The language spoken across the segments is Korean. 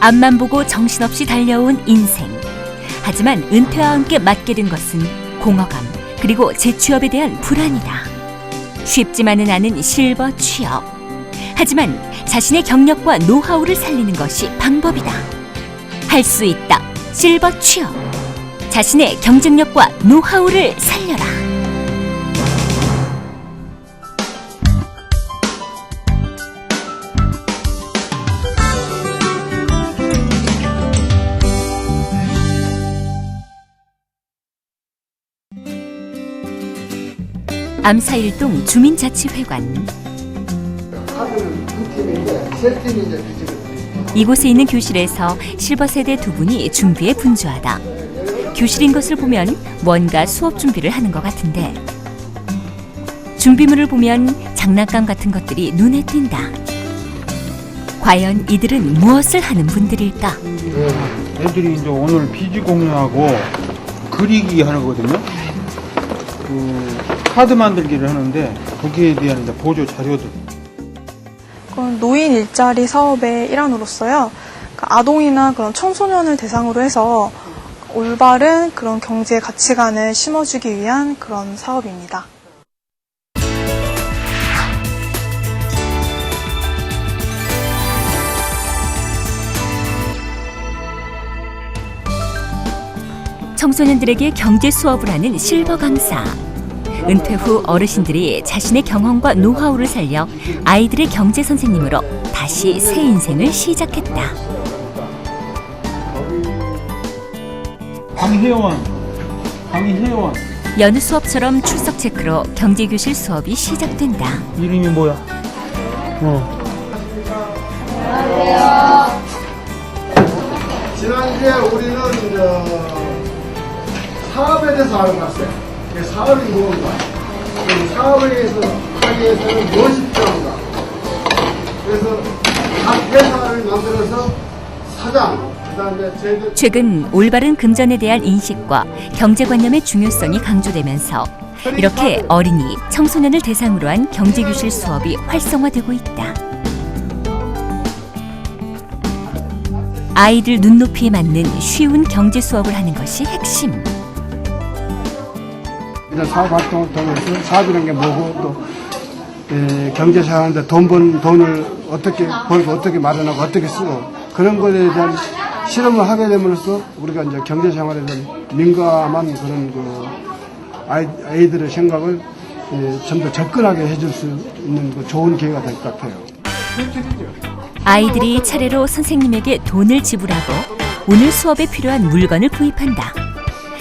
앞만 보고 정신없이 달려온 인생. 하지만 은퇴와 함께 맞게 된 것은 공허감, 그리고 재취업에 대한 불안이다. 쉽지만은 않은 실버 취업. 하지만 자신의 경력과 노하우를 살리는 것이 방법이다. 할 수 있다. 실버 취업. 자신의 경쟁력과 노하우를 살려라. 암사일동 주민자치회관. 이곳에 있는 교실에서 실버 세대 두 분이 준비에 분주하다. 교실인 것을 보면 뭔가 수업 준비를 하는 것 같은데, 준비물을 보면 장난감 같은 것들이 눈에 띈다. 과연 이들은 무엇을 하는 분들일까? 애들이 이제 오늘 비지 공유하고 그리기 하는 거거든요. 카드 만들기를 하는데 거기에 대한 이제 보조 자료들. 노인 일자리 사업의 일환으로서요. 아동이나 그런 청소년을 대상으로 해서 올바른 그런 경제 가치관을 심어주기 위한 그런 사업입니다. 청소년들에게 경제 수업을 하는 실버 강사. 은퇴 후 어르신들이 자신의 경험과 노하우를 살려 아이들의 경제 선생님으로 다시 새 인생을 시작했다. 강혜원. 여느 수업처럼 출석 체크로 경제교실 수업이 시작된다. 이름이 뭐야? 안녕하세요. 지난주에 우리는 사업에 대해서 알아봤어요. 사업이 뭔가, 사업에 대해서 하기 위해서는 무엇이 필요한가. 그래서 각 회사를 만들어서 사장, 그다음에 최근 올바른 금전에 대한 인식과 경제관념의 중요성이 강조되면서 이렇게 어린이, 청소년을 대상으로 한 경제교실 수업이 활성화되고 있다. 아이들 눈높이에 맞는 쉬운 경제 수업을 하는 것이 핵심. 사업 활동을 통해서 사업이라는 게 뭐고, 또 경제 생활하는데 돈을 어떻게 벌고 어떻게 마련하고 어떻게 쓰고, 그런 것에 대한 실험을 하게 됨으로써 우리가 이제 경제 생활에 대한 민감한 그런 아이들의 생각을 좀 더 접근하게 해줄 수 있는 좋은 기회가 될 것 같아요. 아이들이 차례로 선생님에게 돈을 지불하고 오늘 수업에 필요한 물건을 구입한다.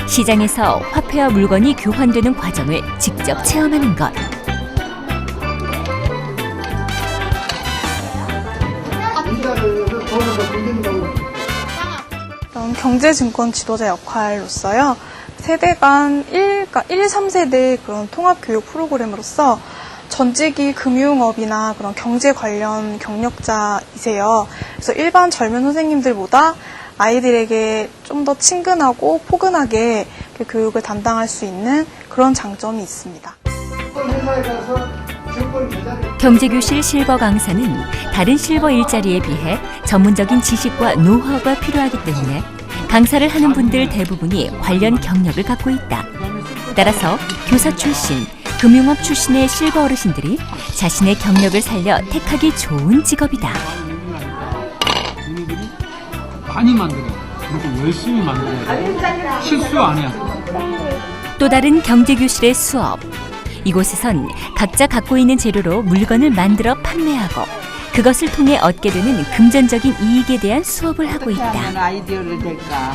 시장에서 화폐와 물건이 교환되는 과정을 직접 체험하는 것. 경제증권 지도자 역할로서요. 세대 간 1, 3세대 그런 통합교육 프로그램으로서 전직이 금융업이나 그런 경제 관련 경력자이세요. 그래서 일반 젊은 선생님들보다 아이들에게 좀 더 친근하고 포근하게 교육을 담당할 수 있는 그런 장점이 있습니다. 경제교실 실버 강사는 다른 실버 일자리에 비해 전문적인 지식과 노하우가 필요하기 때문에 강사를 하는 분들 대부분이 관련 경력을 갖고 있다. 따라서 교사 출신, 금융업 출신의 실버 어르신들이 자신의 경력을 살려 택하기 좋은 직업이다. 많이 만들어. 그리고 열심히 만들어야 돼. 실수 안 해. 또 다른 경제교실의 수업. 이곳에선 각자 갖고 있는 재료로 물건을 만들어 판매하고 그것을 통해 얻게 되는 금전적인 이익에 대한 수업을 하고 있다. 아이디어를 낼까?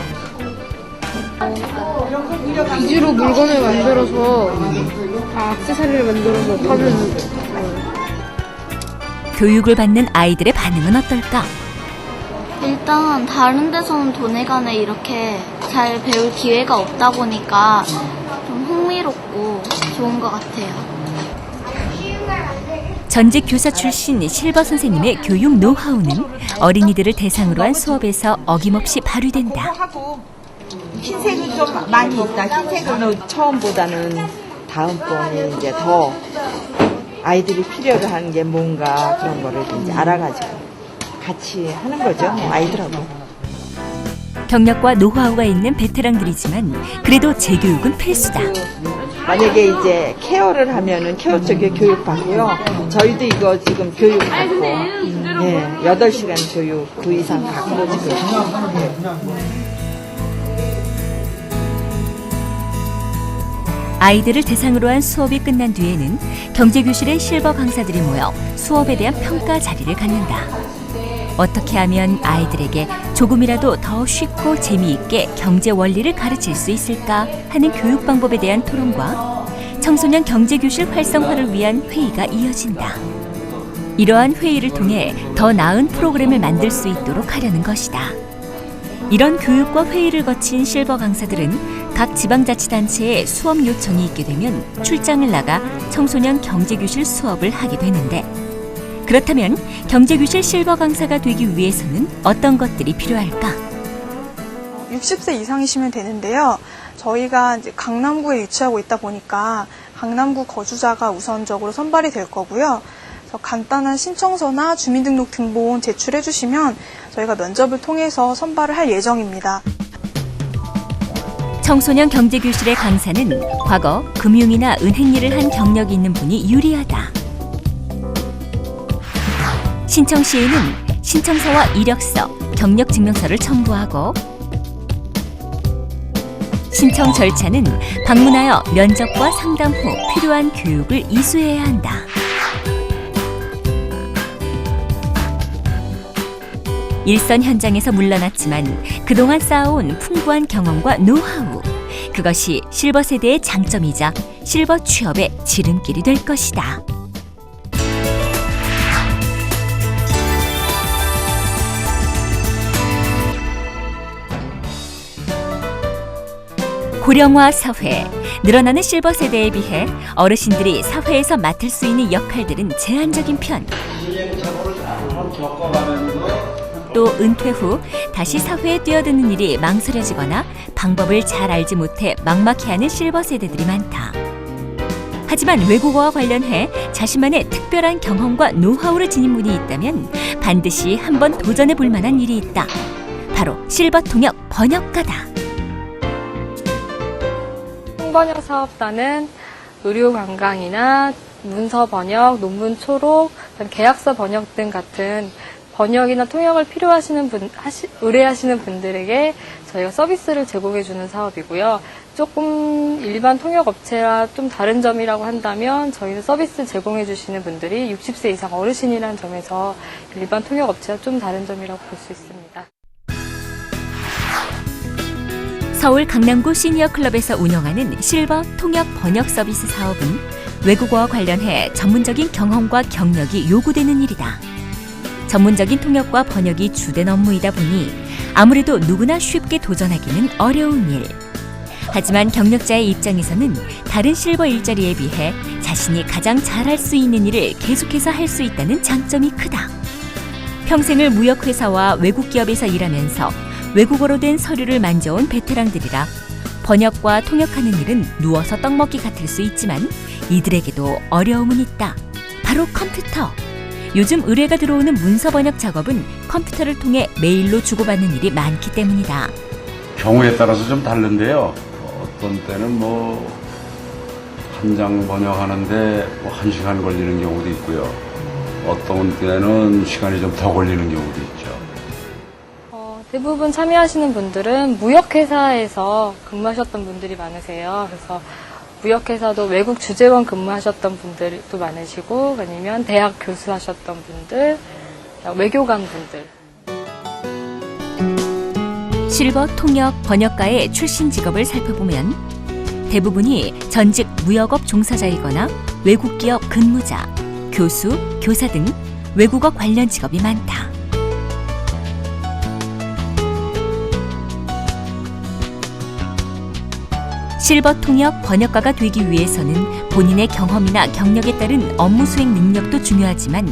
위주로 물건을 만들어서 다 액세서리를 만들어서 파는. 교육을 받는 아이들의 반응은 어떨까? 일단 다른 데서는 도내간에 이렇게 잘 배울 기회가 없다 보니까 좀 흥미롭고 좋은 것 같아요. 전직 교사 출신 실버 선생님의 교육 노하우는 어린이들을 대상으로 한 수업에서 어김없이 발휘된다. 흰색은 좀 많이 있다. 흰색은 처음보다는 다음번에 이제 더 아이들이 필요로 하는 게 뭔가 그런 거를 이제 알아가지고 같이 하는 거죠. 아이들하고. 경력과 노하우가 있는 베테랑들이지만 그래도 재교육은 필수다. 만약에 이제 케어를 하면은 케어 쪽에 교육받고요. 저희도 이거 지금 교육받고, 예, 8시간 교육 그 이상 받고 지금. 아이들을 대상으로 한 수업이 끝난 뒤에는 경제교실의 실버 강사들이 모여 수업에 대한 평가 자리를 갖는다. 어떻게 하면 아이들에게 조금이라도 더 쉽고 재미있게 경제 원리를 가르칠 수 있을까 하는 교육 방법에 대한 토론과 청소년 경제교실 활성화를 위한 회의가 이어진다. 이러한 회의를 통해 더 나은 프로그램을 만들 수 있도록 하려는 것이다. 이런 교육과 회의를 거친 실버 강사들은 각 지방자치단체에 수업 요청이 있게 되면 출장을 나가 청소년 경제교실 수업을 하게 되는데, 그렇다면 경제교실 실버 강사가 되기 위해서는 어떤 것들이 필요할까? 60세 이상이시면 되는데요. 저희가 이제 강남구에 위치하고 있다 보니까 강남구 거주자가 우선적으로 선발이 될 거고요. 그래서 간단한 신청서나 주민등록 등본 제출해 주시면 저희가 면접을 통해서 선발을 할 예정입니다. 청소년 경제교실의 강사는 과거 금융이나 은행 일을 한 경력이 있는 분이 유리하다. 신청 시에는 신청서와 이력서, 경력증명서를 첨부하고, 신청 절차는 방문하여 면접과 상담 후 필요한 교육을 이수해야 한다. 일선 현장에서 물러났지만 그동안 쌓아온 풍부한 경험과 노하우, 그것이 실버 세대의 장점이자 실버 취업의 지름길이 될 것이다. 고령화 사회, 늘어나는 실버 세대에 비해 어르신들이 사회에서 맡을 수 있는 역할들은 제한적인 편. 또 은퇴 후 다시 사회에 뛰어드는 일이 망설여지거나 방법을 잘 알지 못해 막막해하는 실버 세대들이 많다. 하지만 외국어와 관련해 자신만의 특별한 경험과 노하우를 지닌 분이 있다면 반드시 한번 도전해 볼 만한 일이 있다. 바로 실버 통역 번역가다. 통번역 사업단은 의료 관광이나 문서 번역, 논문 초록, 계약서 번역 등 같은 번역이나 통역을 의뢰하시는 분들에게 저희가 서비스를 제공해주는 사업이고요. 조금 일반 통역 업체와 좀 다른 점이라고 한다면 저희는 서비스 제공해주시는 분들이 60세 이상 어르신이라는 점에서 일반 통역 업체와 좀 다른 점이라고 볼 수 있습니다. 서울 강남구 시니어 클럽에서 운영하는 실버 통역 번역 서비스 사업은 외국어와 관련해 전문적인 경험과 경력이 요구되는 일이다. 전문적인 통역과 번역이 주된 업무이다 보니 아무래도 누구나 쉽게 도전하기는 어려운 일. 하지만 경력자의 입장에서는 다른 실버 일자리에 비해 자신이 가장 잘할 수 있는 일을 계속해서 할 수 있다는 장점이 크다. 평생을 무역회사와 외국 기업에서 일하면서 외국어로 된 서류를 만져온 베테랑들이라 번역과 통역하는 일은 누워서 떡먹기 같을 수 있지만 이들에게도 어려움은 있다. 바로 컴퓨터. 요즘 의뢰가 들어오는 문서 번역 작업은 컴퓨터를 통해 메일로 주고받는 일이 많기 때문이다. 경우에 따라서 좀 다른데요. 어떤 때는 한 장 번역하는데 1시간 걸리는 경우도 있고요. 어떤 때는 시간이 좀 더 걸리는 경우도 있죠. 대부분 참여하시는 분들은 무역회사에서 근무하셨던 분들이 많으세요. 그래서 무역회사도 외국 주재원 근무하셨던 분들도 많으시고, 아니면 대학 교수하셨던 분들, 외교관 분들. 실버 통역 번역가의 출신 직업을 살펴보면 대부분이 전직 무역업 종사자이거나 외국 기업 근무자, 교수, 교사 등 외국어 관련 직업이 많다. 실버 통역 번역가가 되기 위해서는 본인의 경험이나 경력에 따른 업무 수행 능력도 중요하지만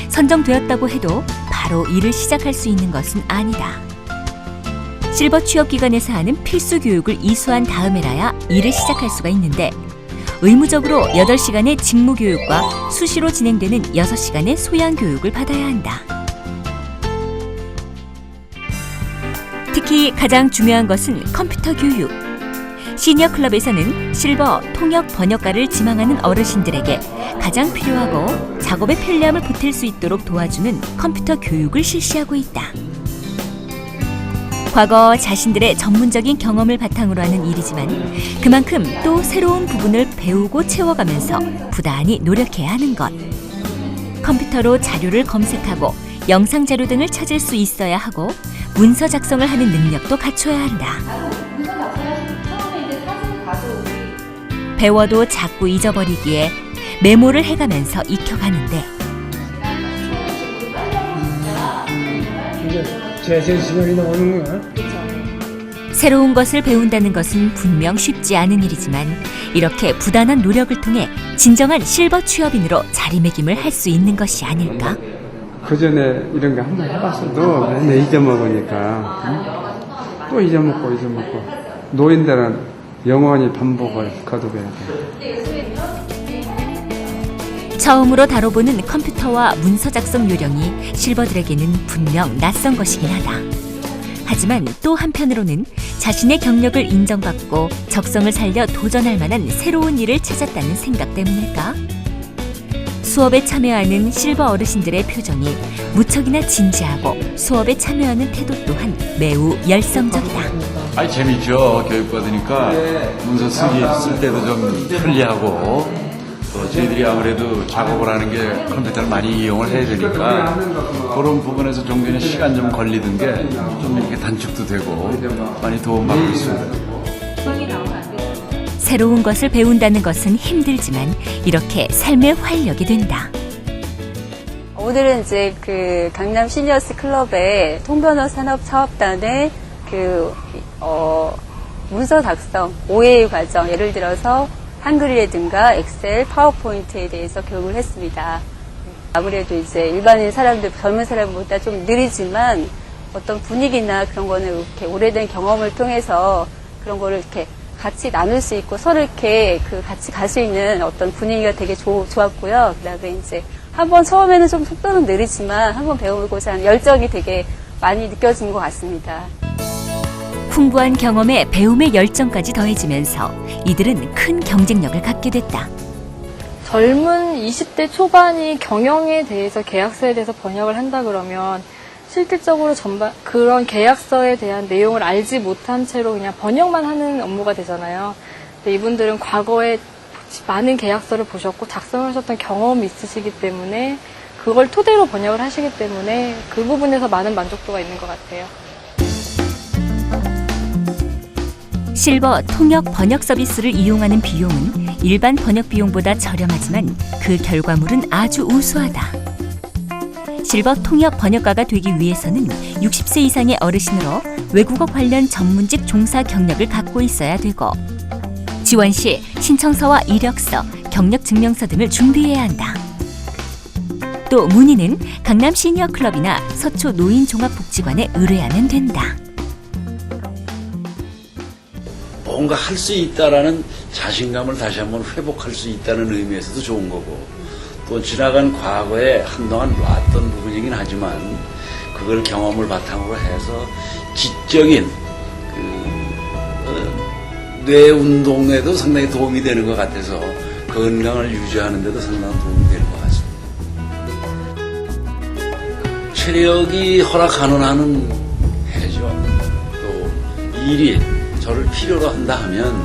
선정되었다고 해도 바로 일을 시작할 수 있는 것은 아니다. 실버 취업기관에서 하는 필수 교육을 이수한 다음에라야 일을 시작할 수가 있는데 의무적으로 8시간의 직무교육과 수시로 진행되는 6시간의 소양교육을 받아야 한다. 특히 가장 중요한 것은 컴퓨터 교육. 시니어 클럽에서는 실버 통역 번역가를 지망하는 어르신들에게 가장 필요하고 작업의 편리함을 보탤 수 있도록 도와주는 컴퓨터 교육을 실시하고 있다. 과거 자신들의 전문적인 경험을 바탕으로 하는 일이지만 그만큼 또 새로운 부분을 배우고 채워가면서 부단히 노력해야 하는 것. 컴퓨터로 자료를 검색하고 영상 자료 등을 찾을 수 있어야 하고 문서 작성을 하는 능력도 갖춰야 한다. 배워도 자꾸 잊어버리기에 메모를 해가면서 익혀가는데 제 시간이 나오는구나. 새로운 것을 배운다는 것은 분명 쉽지 않은 일이지만 이렇게 부단한 노력을 통해 진정한 실버 취업인으로 자리매김을 할 수 있는 것이 아닐까? 그 전에 이런 거 한번 해봤어도 맨날 잊어먹으니까 또 잊어먹고 노인들은 영원히 반복을 거듭해야 돼. 처음으로 다뤄보는 컴퓨터와 문서 작성 요령이 실버들에게는 분명 낯선 것이긴 하다. 하지만 또 한편으로는 자신의 경력을 인정받고 적성을 살려 도전할 만한 새로운 일을 찾았다는 생각 때문일까? 수업에 참여하는 실버 어르신들의 표정이 무척이나 진지하고 수업에 참여하는 태도 또한 매우 열성적이다. 아니 재밌죠. 교육받으니까 문서 쓸 때도 좀 편리하고 또 저희들이 아무래도 작업을 하는 게 컴퓨터를 많이 이용을 해야 되니까 그런 부분에서 종전에 시간 좀 걸리던 게 좀 이렇게 단축도 되고 많이 도움받고 있습니다. 새로운 것을 배운다는 것은 힘들지만 이렇게 삶의 활력이 된다. 오늘은 이제 그 강남 시니어스 클럽의 통변호 산업사업단의 문서 작성, OA 과정, 예를 들어서 한글이라든가 엑셀, 파워포인트에 대해서 교육을 했습니다. 아무래도 이제 일반인 사람들, 젊은 사람보다 좀 느리지만 어떤 분위기나 그런 거는 이렇게 오래된 경험을 통해서 그런 거를 이렇게 같이 나눌 수 있고 서로 이렇게 같이 갈 수 있는 어떤 분위기가 되게 좋았고요. 그다음에 이제 한번 처음에는 좀 속도는 느리지만 한번 배우고자 하는 열정이 되게 많이 느껴진 것 같습니다. 풍부한 경험에 배움의 열정까지 더해지면서 이들은 큰 경쟁력을 갖게 됐다. 젊은 20대 초반이 경영에 대해서 계약서에 대해서 번역을 한다 그러면 실질적으로 그런 계약서에 대한 내용을 알지 못한 채로 그냥 번역만 하는 업무가 되잖아요. 근데 이분들은 과거에 많은 계약서를 보셨고 작성하셨던 경험이 있으시기 때문에 그걸 토대로 번역을 하시기 때문에 그 부분에서 많은 만족도가 있는 것 같아요. 실버 통역 번역 서비스를 이용하는 비용은 일반 번역 비용보다 저렴하지만 그 결과물은 아주 우수하다. 실버 통역 번역가가 되기 위해서는 60세 이상의 어르신으로 외국어 관련 전문직 종사 경력을 갖고 있어야 되고 지원 시 신청서와 이력서, 경력 증명서 등을 준비해야 한다. 또 문의는 강남 시니어 클럽이나 서초 노인종합복지관에 의뢰하면 된다. 뭔가 할 수 있다라는 자신감을 다시 한번 회복할 수 있다는 의미에서도 좋은 거고 또 지나간 과거에 한동안 놨던 부분이긴 하지만 그걸 경험을 바탕으로 해서 지적인 뇌 운동에도 상당히 도움이 되는 것 같아서 건강을 유지하는 데도 상당히 도움이 되는 것 같습니다. 체력이 허락하는 한은 해죠. 또 일이 저를 필요로 한다 하면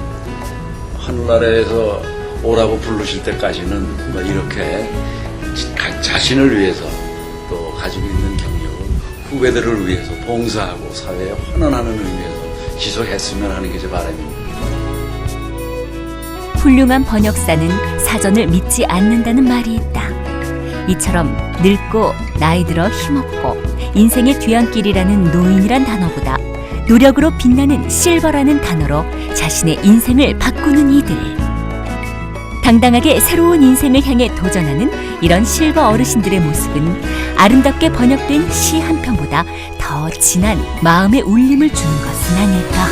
하늘나라에서 오라고 부르실 때까지는 뭐 이렇게 자신을 위해서 또 가지고 있는 경력을 후배들을 위해서 봉사하고 사회에 환원하는 의미에서 지속했으면 하는 게 제 바람입니다. 훌륭한 번역사는 사전을 믿지 않는다는 말이 있다. 이처럼 늙고 나이 들어 힘없고 인생의 뒤안길이라는 노인이란 단어보다 노력으로 빛나는 실버라는 단어로 자신의 인생을 바꾸는 이들. 당당하게 새로운 인생을 향해 도전하는 이런 실버 어르신들의 모습은 아름답게 번역된 시 한 편보다 더 진한 마음의 울림을 주는 것은 아닐까.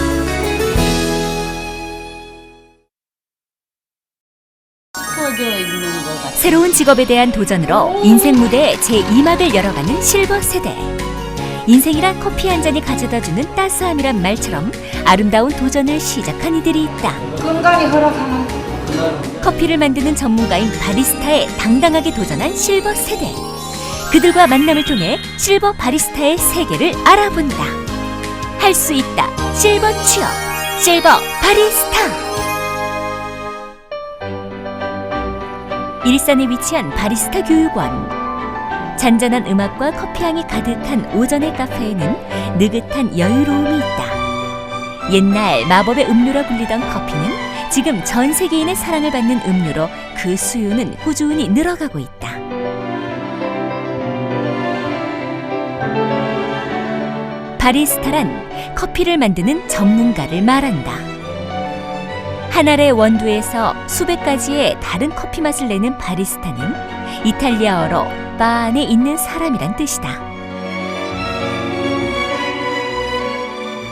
새로운 직업에 대한 도전으로 인생 무대에 제2막을 열어가는 실버 세대. 인생이란 커피 한 잔이 가져다주는 따스함이란 말처럼 아름다운 도전을 시작한 이들이 있다. 건강이 허락하는 커피를 만드는 전문가인 바리스타에 당당하게 도전한 실버 세대. 그들과 만남을 통해 실버 바리스타의 세계를 알아본다. 할 수 있다. 실버 취업. 실버 바리스타. 일산에 위치한 바리스타 교육원. 잔잔한 음악과 커피향이 가득한 오전의 카페에는 느긋한 여유로움이 있다. 옛날 마법의 음료라 불리던 커피는 지금 전 세계인의 사랑을 받는 음료로 그 수요는 꾸준히 늘어가고 있다. 바리스타란 커피를 만드는 전문가를 말한다. 한 알의 원두에서 수백 가지의 다른 커피 맛을 내는 바리스타는 이탈리아어로 바 안에 있는 사람이란 뜻이다.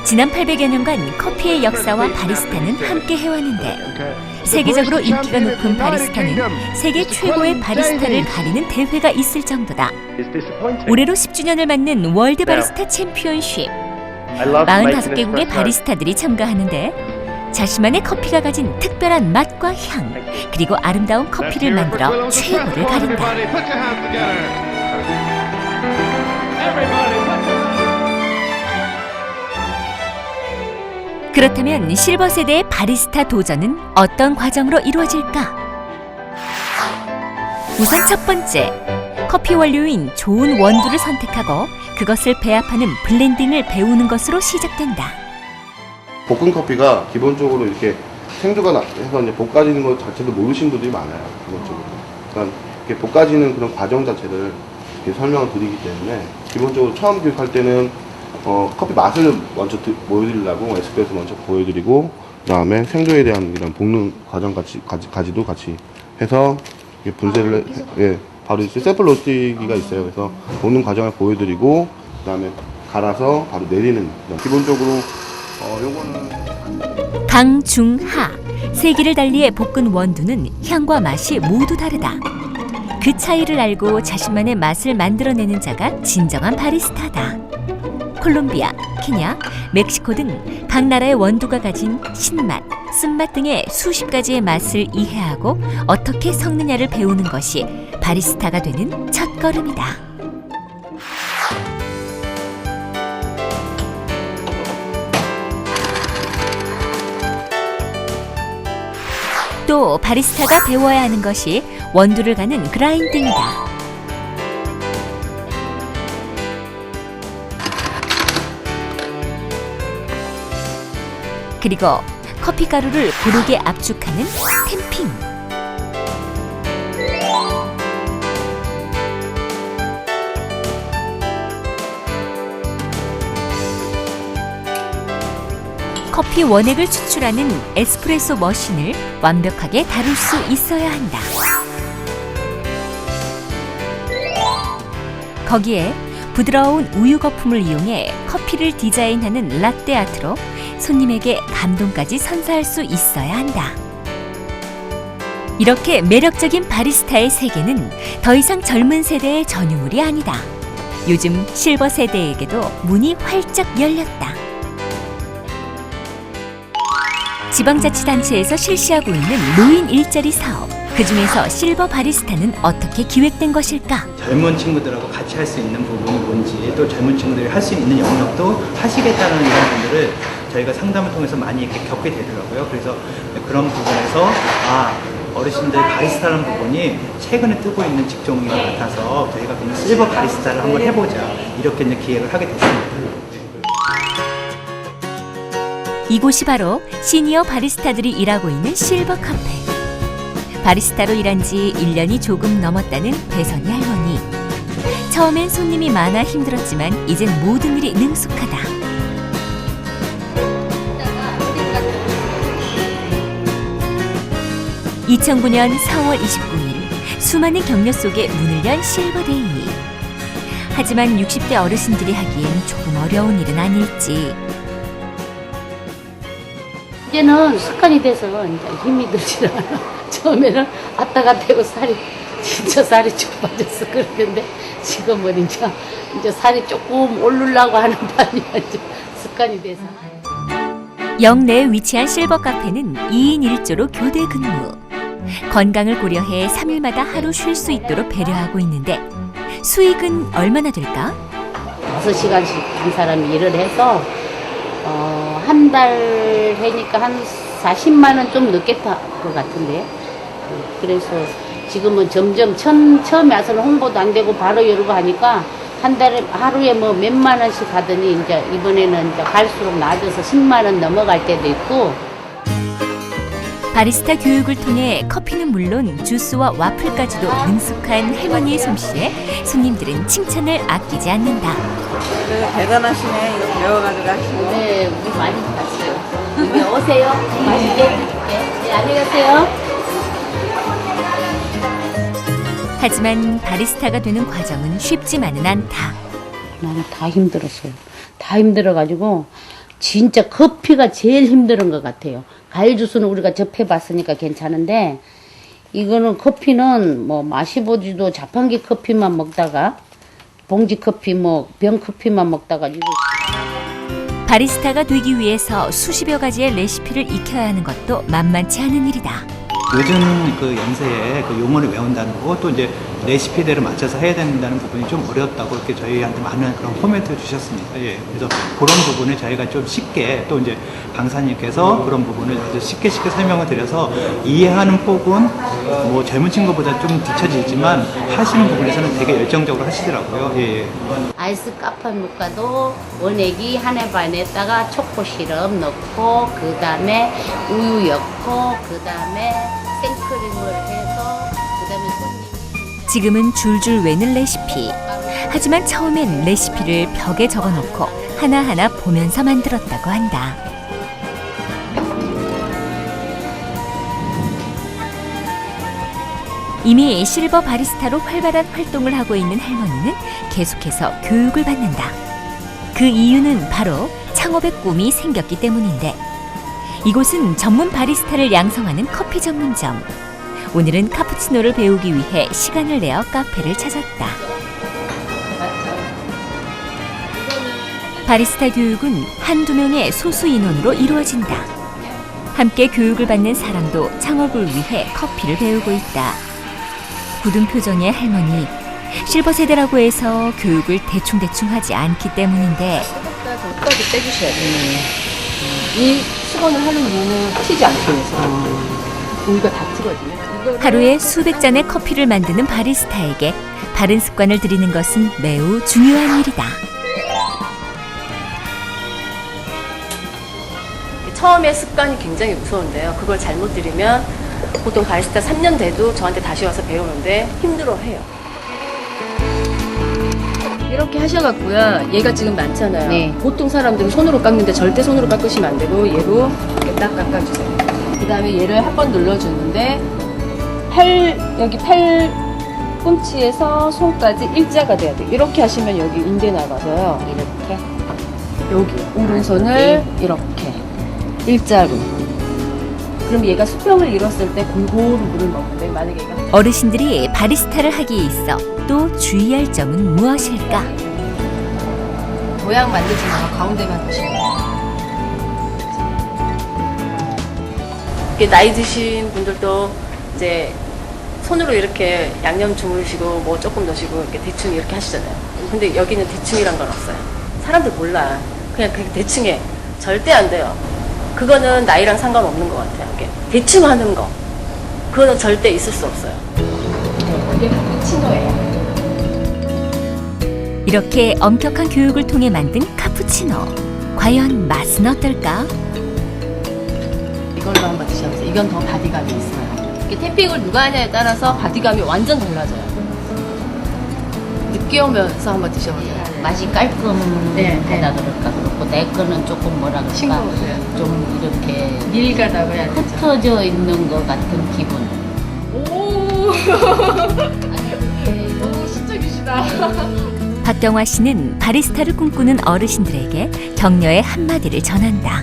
지난 800여 년간 커피의 역사와 바리스타는 함께 해왔는데 세계적으로 인기가 높은 바리스타는 세계 최고의 바리스타를 가리는 대회가 있을 정도다. 올해로 10주년을 맞는 월드 바리스타 챔피언십. 45개국의 바리스타들이 참가하는데 자신만의 커피가 가진 특별한 맛과 향, 그리고 아름다운 커피를 만들어 최고를 가린다. 그렇다면 실버 세대의 바리스타 도전은 어떤 과정으로 이루어질까? 우선 첫 번째, 커피 원료인 좋은 원두를 선택하고 그것을 배합하는 블렌딩을 배우는 것으로 시작된다. 볶은 커피가 기본적으로 이렇게 생두가 해서 이제 볶아지는 것 자체도 모르시는 분들이 많아요. 기본적으로. 그러니까 이렇게 볶아지는 그런 과정 자체를 이렇게 설명을 드리기 때문에 기본적으로 처음 교육할 때는 커피 맛을 먼저 보여드리려고 에스프레소 먼저 보여드리고 그다음에 생두에 대한 이런 볶는 과정까지도 같이 해서 분쇄를 바로 이제 샘플 로스팅기가 있어요. 그래서 볶는 과정을 보여드리고 그다음에 갈아서 바로 내리는 기본적으로 요거는 강, 중, 하 세 개를 달리의 볶은 원두는 향과 맛이 모두 다르다. 그 차이를 알고 자신만의 맛을 만들어내는 자가 진정한 바리스타다. 콜롬비아, 케냐, 멕시코 등 각 나라의 원두가 가진 신맛, 쓴맛 등의 수십 가지의 맛을 이해하고 어떻게 섞느냐를 배우는 것이 바리스타가 되는 첫걸음이다. 또 바리스타가 배워야 하는 것이 원두를 가는 그라인딩이다. 그리고 커피 가루를 고르게 압축하는 스탬핑. 커피 원액을 추출하는 에스프레소 머신을 완벽하게 다룰 수 있어야 한다. 거기에 부드러운 우유 거품을 이용해 커피를 디자인하는 라떼 아트로 손님에게 감동까지 선사할 수 있어야 한다. 이렇게 매력적인 바리스타의 세계는 더 이상 젊은 세대의 전유물이 아니다. 요즘 실버 세대에게도 문이 활짝 열렸다. 지방자치단체에서 실시하고 있는 노인 일자리 사업. 그중에서 실버 바리스타는 어떻게 기획된 것일까? 젊은 친구들하고 같이 할 수 있는 부분이 뭔지, 또 젊은 친구들이 할 수 있는 영역도 하시겠다는 이런 분들을 저희가 상담을 통해서 많이 이렇게 겪게 되더라고요. 그래서 그런 부분에서 어르신들 바리스타라는 부분이 최근에 뜨고 있는 직종인 것 같아서 저희가 그냥 실버 바리스타를 한번 해보자, 이렇게 이제 기획을 하게 됐습니다. 이곳이 바로 시니어 바리스타들이 일하고 있는 실버 카페. 바리스타로 일한 지 1년이 조금 넘었다는 배선희 할머니. 처음엔 손님이 많아 힘들었지만 이젠 모든 일이 능숙하다. 2009년 4월 29일 수많은 격려 속에 문을 연 실버데이. 하지만 60대 어르신들이 하기엔 조금 어려운 일은 아닐지. 이제는 습관이 돼서 이제 힘이 들지 않아. 처음에는 아따가 되고 살이 쭉 빠졌어. 그랬는데 지금은 이제 살이 조금 오르려고 하는 판이야. 이제 습관이 돼서. 역 내에 위치한 실버 카페는 2인 1조로 교대 근무. 건강을 고려해 3일마다 하루 쉴 수 있도록 배려하고 있는데 수익은 얼마나 될까? 6시간씩 한 사람이 일을 해서 한 달 회니까 한 40만 원 좀 넘게 탈 것 같은데. 그래서 지금은 점점 처음에 와서는 홍보도 안 되고 바로 열고 하니까 한 달에 하루에 뭐 몇만 원씩 하더니 이제 이번에는 이제 갈수록 낮아서 10만 원 넘어갈 때도 있고. 바리스타 교육을 통해 커피는 물론 주스와 와플까지도 능숙한 할머니의 솜씨에 손님들은 칭찬을 아끼지 않는다. 대단하시네. 이거 배워가지고 하시고. 네, 우리 많이 봤어요. 여기 오세요. 맛있게 해드릴게. 네, 안녕히 가세요. 하지만 바리스타가 되는 과정은 쉽지만은 않다. 나는 다 힘들었어요. 다 힘들어가지고 진짜 커피가 제일 힘든 것 같아요. 과일 주스는 우리가 접해봤으니까 괜찮은데 이거는 커피는 뭐 마시보지도 자판기 커피만 먹다가 봉지 커피 뭐 병 커피만 먹다가 이거 바리스타가 되기 위해서 수십여 가지의 레시피를 익혀야 하는 것도 만만치 않은 일이다. 요즘 그 연세에 그 용어를 외운다는 거, 또 이제 레시피대로 맞춰서 해야 된다는 부분이 좀 어렵다고 이렇게 저희한테 많은 그런 코멘트를 주셨습니다. 예. 그래서 그런 부분을 저희가 좀 쉽게, 또 이제 강사님께서 그런 부분을 아주 쉽게 설명을 드려서 이해하는 폭은 뭐 젊은 친구보다 좀 뒤처지지만 하시는 부분에서는 되게 열정적으로 하시더라고요. 예. 아이스 카파누카도 원액이 한 해 반에다가 초코 시럽 넣고 그 다음에 우유 넣고 그 다음에 생크림을 해서 그 다음에 손님 지금은 줄줄 외는 레시피. 하지만 처음엔 레시피를 벽에 적어놓고 하나하나 보면서 만들었다고 한다. 이미 실버 바리스타로 활발한 활동을 하고 있는 할머니는 계속해서 교육을 받는다. 그 이유는 바로 창업의 꿈이 생겼기 때문인데 이곳은 전문 바리스타를 양성하는 커피 전문점. 오늘은 카푸치노를 배우기 위해 시간을 내어 카페를 찾았다. 바리스타 교육은 한두 명의 소수 인원으로 이루어진다. 함께 교육을 받는 사람도 창업을 위해 커피를 배우고 있다. 굳은 표정의 할머니, 실버 세대라고 해서 교육을 대충대충 하지 않기 때문인데 끝까지 빼주셔야 돼요. 이 수건을 하는 이유는 튀지 않기 위해서. 우리가 다 튀거든요. 하루에 수백 잔의 커피를 만드는 바리스타에게 바른 습관을 들이는 것은 매우 중요한 일이다. 처음에 습관이 굉장히 무서운데요. 그걸 잘못 들이면 보통 바리스타 3년 돼도 저한테 다시 와서 배우는데 힘들어해요. 이렇게 하셔갖고요. 얘가 지금 많잖아요. 네. 보통 사람들은 손으로 깎는데 절대 손으로 깎으시면 안 되고 얘로 이렇게 딱 깎아주세요. 그 다음에 얘를 한 번 눌러주는데 여기 팔 꿈치에서 손까지 일자가 돼야 돼요. 이렇게 하시면 여기 인대 나가서요. 이렇게 여기 오른손을 이렇게 일자로. 그럼 얘가 수평을 이뤘을 때 골고루 물을 먹는데 만약에 얘가 어르신들이 바리스타를 하기에 있어 또 주의할 점은 무엇일까? 모양 만들지 말고 가운데만 두시면 돼요. 이렇게 나이 드신 분들도 이제 손으로 이렇게 양념 주무시고 뭐 조금 넣으시고 이렇게 대충 이렇게 하시잖아요. 근데 여기는 대충이란 건 없어요. 사람들 몰라. 그냥 대충 해. 절대 안 돼요. 그거는 나이랑 상관없는 것 같아요. 이렇게 대충 하는 거. 그거는 절대 있을 수 없어요. 그게 카푸치노예요. 이렇게 엄격한 교육을 통해 만든 카푸치노. 과연 맛은 어떨까? 이걸로 한번 드셔보세요. 이건 더 바디감이 있어요. 이게 탭핑을 누가 하냐에 따라서 바디감이 완전 달라져요. 느끼오면서 한번 드셔보세요. 맛이 깔끔하다 그럴까 그렇고 내 거는 조금 뭐라 그럴까 싱거우세요? 좀 이렇게 밀가다고 해야 되죠. 흩어져 있는 것 같은 기분. 오! 너무 시적이시다. 박경화 씨는 바리스타를 꿈꾸는 어르신들에게 격려의 한마디를 전한다.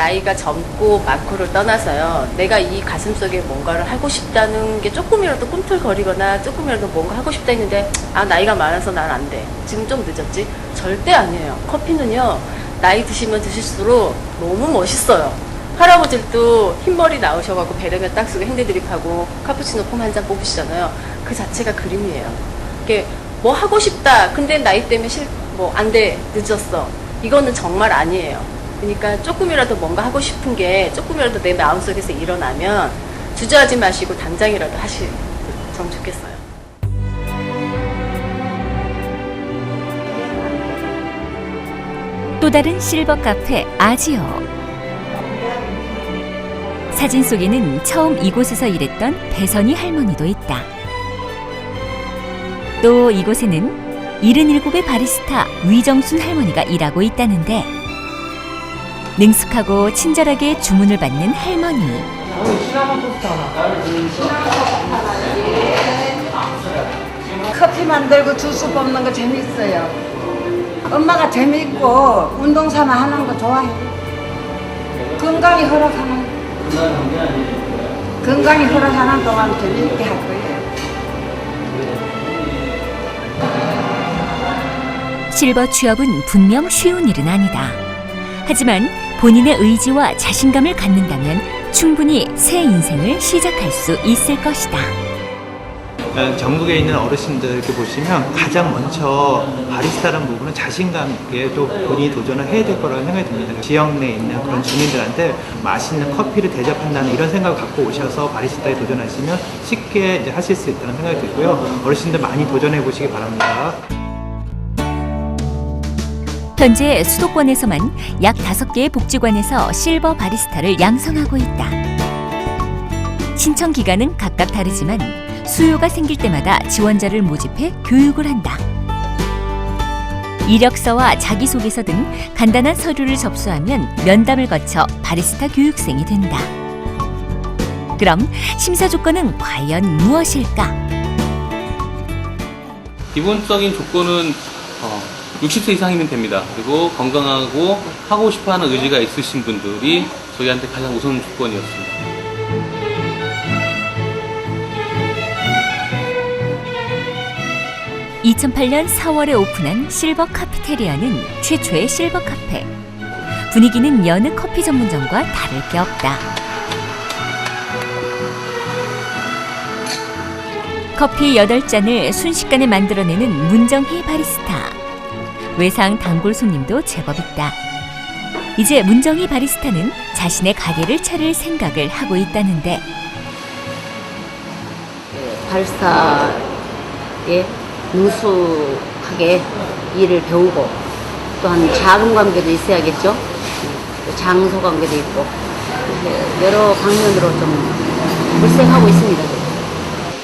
나이가 젊고 많고를 떠나서요. 내가 이 가슴속에 뭔가를 하고 싶다는 게 조금이라도 꿈틀거리거나 조금이라도 뭔가 하고 싶다 했는데 아 나이가 많아서 난 안 돼. 지금 좀 늦었지? 절대 아니에요. 커피는요. 나이 드시면 드실수록 너무 멋있어요. 할아버지도 흰머리 나오셔가지고 베르면 딱 쓰고 행대드립하고 카푸치노 폼 한 잔 뽑으시잖아요. 그 자체가 그림이에요. 이게 뭐 하고 싶다. 근데 나이 때문에 뭐 안 돼. 늦었어. 이거는 정말 아니에요. 그러니까 조금이라도 뭔가 하고 싶은 게 조금이라도 내 마음속에서 일어나면 주저하지 마시고 당장이라도 하시면 좋겠어요. 또 다른 실버 카페 아지오. 사진 속에는 처음 이곳에서 일했던 배선희 할머니도 있다. 또 이곳에는 77의 바리스타 위정순 할머니가 일하고 있다는데 능숙하고 친절하게 주문을 받는 할머니. 커피 만들고 주스 뽑는 거 재밌어요. 엄마가 재밌고 운동삼아 하는 거 좋아해. 건강이 허락하는 동안 재밌게 할 거예요. 실버 취업은 분명 쉬운 일은 아니다. 하지만 본인의 의지와 자신감을 갖는다면 충분히 새 인생을 시작할 수 있을 것이다. 전국에 있는 어르신들 이렇게 보시면 가장 먼저 바리스타라는 부분은 자신감에 또 본인이 도전을 해야 될 거라고 생각이 듭니다. 지역 내에 있는 그런 주민들한테 맛있는 커피를 대접한다는 이런 생각을 갖고 오셔서 바리스타에 도전하시면 쉽게 이제 하실 수 있다는 생각이 들고요. 어르신들 많이 도전해 보시기 바랍니다. 현재 수도권에서만 약 5개의 복지관에서 실버 바리스타를 양성하고 있다. 신청 기간은 각각 다르지만 수요가 생길 때마다 지원자를 모집해 교육을 한다. 이력서와 자기소개서 등 간단한 서류를 접수하면 면담을 거쳐 바리스타 교육생이 된다. 그럼 심사 조건은 과연 무엇일까? 기본적인 조건은 60세 이상이면 됩니다. 그리고 건강하고 하고 싶어하는 의지가 있으신 분들이 저희한테 가장 우선 조건이었습니다. (2008년 4월에) 오픈한 실버 카페테리아는 최초의 실버 카페. 분위기는 여느 커피 전문점과 다를 게 없다. 커피 8잔을 순식간에 만들어내는 문정희 바리스타. 외상 단골 손님도 제법 있다. 이제 문정희 바리스타는 자신의 가게를 차릴 생각을 하고 있다는데 바리스타에 능숙하게 일을 배우고 또한 자금 관계도 있어야겠죠. 또 장소 관계도 있고 여러 방면으로 좀 물색하고 있습니다.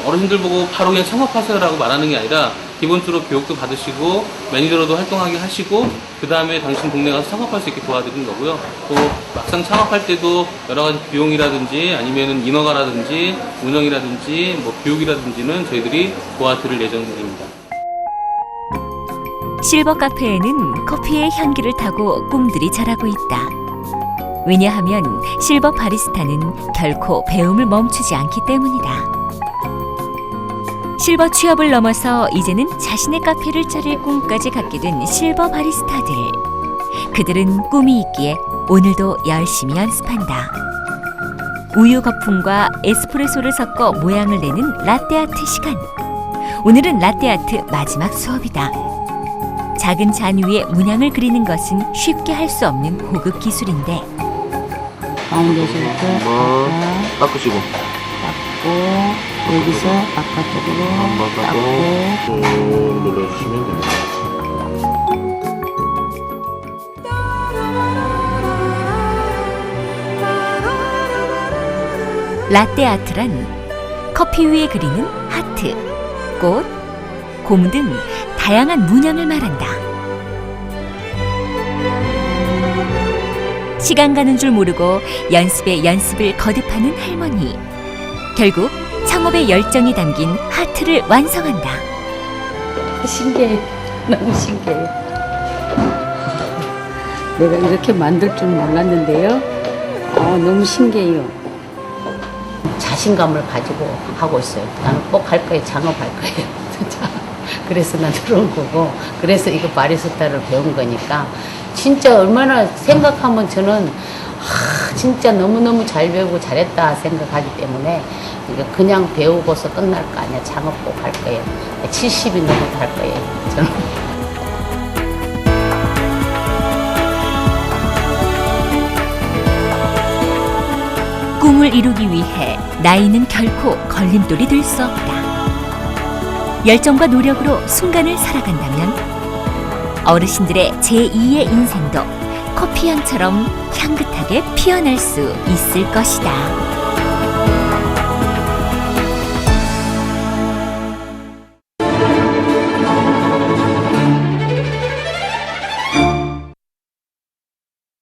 어르신들 보고 바로 그냥 창업하세요라고 말하는 게 아니라 기본적으로 교육도 받으시고 매니저로도 활동하게 하시고 그 다음에 당신 동네 가서 창업할 수 있게 도와드리는 거고요. 또 막상 창업할 때도 여러 가지 비용이라든지 아니면은 인허가라든지 운영이라든지 뭐 교육이라든지는 저희들이 도와드릴 예정입니다. 실버 카페에는 커피의 향기를 타고 꿈들이 자라고 있다. 왜냐하면 실버 바리스타는 결코 배움을 멈추지 않기 때문이다. 실버 취업을 넘어서 이제는 자신의 카페를 차릴 꿈까지 갖게 된 실버 바리스타들. 그들은 꿈이 있기에 오늘도 열심히 연습한다. 우유 거품과 에스프레소를 섞어 모양을 내는 라떼아트 시간. 오늘은 라떼아트 마지막 수업이다. 작은 잔 위에 문양을 그리는 것은 쉽게 할 수 없는 고급 기술인데 가운데서부터 닦으시고 닦고 여기서 바깥쪽으로 닦고 쭉 눌러주시면 됩니다. 라떼아트란 커피 위에 그리는 하트, 꽃, 곰 등 다양한 문양을 말한다. 시간 가는 줄 모르고 연습에 연습을 거듭하는 할머니. 결국 창업의 열정이 담긴 하트를 완성한다. 신기해. 너무 신기해. 내가 이렇게 만들 줄 몰랐는데요. 너무 신기해요. 자신감을 가지고 하고 있어요. 나는 꼭 할 거예요. 창업할 거예요. 진짜. 그래서 난 들어온 거고, 그래서 이거 바리스타를 배운 거니까, 진짜 얼마나 생각하면 저는, 진짜 너무너무 잘 배우고 잘했다 생각하기 때문에, 이거 그냥 배우고서 끝날 거 아니야. 창업 꼭 할 거예요. 70이 넘어도 할 거예요. 저는. 꿈을 이루기 위해 나이는 결코 걸림돌이 될 수 없다. 열정과 노력으로 순간을 살아간다면 어르신들의 제2의 인생도 커피향처럼 향긋하게 피어날 수 있을 것이다.